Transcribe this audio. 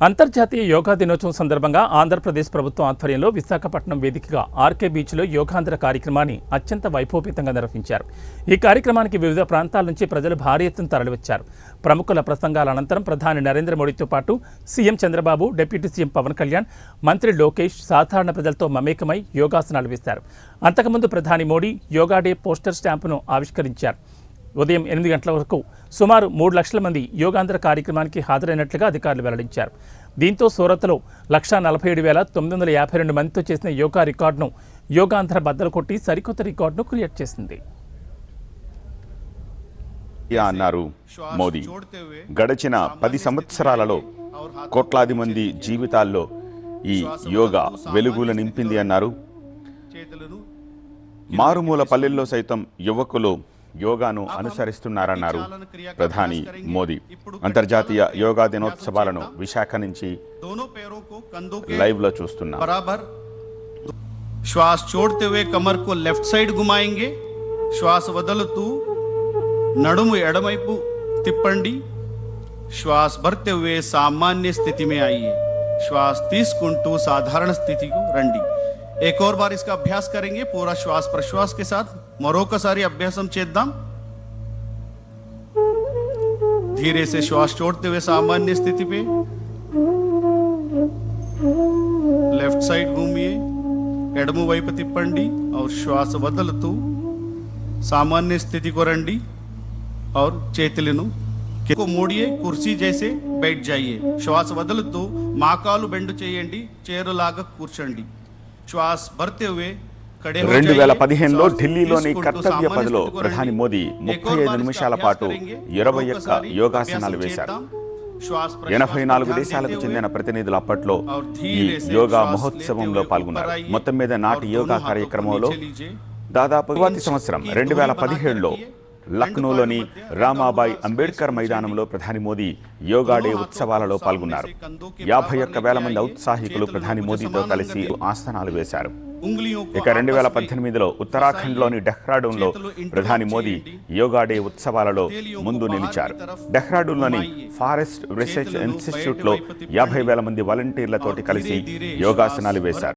అంతర్జాతీయ యోగా దినోత్సవం సందర్భంగా ఆంధ్రప్రదేశ్ ప్రభుత్వం ఆధ్వర్యంలో విశాఖపట్నం వేదికగా ఆర్కే బీచ్లో యోగాంధ్ర కార్యక్రమాన్ని అత్యంత వైభవపేతంగా నిర్వహించారు. ఈ కార్యక్రమానికి వివిధ ప్రాంతాల నుంచి ప్రజలు భారీ ఎత్తున తరలివచ్చారు. ప్రముఖుల ప్రసంగాల అనంతరం ప్రధాని నరేంద్ర మోడీతో పాటు CM Chandrababu, deputy CM Pawan Kalyan, మంత్రి లోకేష్ సాధారణ ప్రజలతో మమేకమై యోగాసనాలు వేశారు. అంతకుముందు ప్రధాని మోడీ యోగా డే పోస్టర్ స్టాంపును ఆవిష్కరించారు. ఉదయం 8 గంటల వరకు సుమారు 3 లక్షల మంది యోగాంధ్ర కార్యక్రమానికి హాజరైనట్లుగా అధికారులు వెల్లడించారు. దీంతో సూరత్లో 1,47,952 మందితో చేసిన యోగా రికార్డును యోగాంధ్ర బద్దలు కొట్టి సరికొత్త రికార్డును క్రియేట్ చేసింది అన్నారు మోదీ. గడిచిన 10 సంవత్సరాలలో కోట్లాది మంది జీవితాల్లో ఈ యోగా వెలుగులు నింపింది అన్నారు. మారుమూల పల్లెల్లో సైతం యువకులు యోగాను అనుసరిస్తున్నారన్నారు ప్రధాని మోదీ. అంతర్జాతీయ యోగా దినోత్సవాలను విశాఖ నుంచి లైవ్ లో చూస్తున్నారు. श्वास छोड़ते हुए कमर को लेफ्ट साइड घुमाएंगे. श्वास వదులుతూ నడుము ఎడమవైపు తిప్పండి. श्वास भरते हुए सामान्य स्थिति में आइए. श्वास తీసుకుంటూ సాధారణ స్థితికి రండి. एक और बार इसका अभ्यास करेंगे पूरा श्वास प्रश्वास के साथ. మరొకసారి అభ్యాసం చేద్దాం. धीरे से श्वास छोड़ते हुए सामान्य स्थिति पे लेफ्ट साइड घूमिए, ఎడమ వైపు తిప్పండి और श्वास వదులుతూ सामान्य स्थिति को రండి और చేతులను को मोड़िए. कुर्सी जैसे बैठ जाइए. श्वास వదులుతూ మోకాలు బెండ్ చేయండి. చేరులాగా కూర్చోండి. श्वास भरते हुए 2015లో ఢిల్లీలోని కర్తవ్య పథ్లో ప్రధాని మోదీ 35 నిమిషాల పాటు 21 యోగాసనాలు వేశారు. 84 దేశాలకు చెందిన ప్రతినిధులు అప్పట్లో ఈ యోగా మహోత్సవంలో పాల్గొన్నారు. మొత్తం మీద నాటి యోగా కార్యక్రమంలో దాదాపు తరువాతి సంవత్సరం 2017లో లక్నోలోని రామాబాయి అంబేద్కర్ మైదానంలో ప్రధాని మోదీ యోగా డే ఉత్సవాలలో పాల్గొన్నారు. 51,000 మంది ఔత్సాహికులు ప్రధాని మోదీతో కలిసి ఆసనాలు వేశారు. ఇక 2018లో ఉత్తరాఖండ్లోని డెహ్రాడూన్లో ప్రధాని మోదీ యోగా డే ఉత్సవాలలో ముందు నిలిచారు. డెహ్రాడూన్లోని ఫారెస్ట్ రీసెర్చ్ ఇన్స్టిట్యూట్లో 50,000 మంది వాలంటీర్లతోటి కలిసి యోగాసనాలు వేశారు.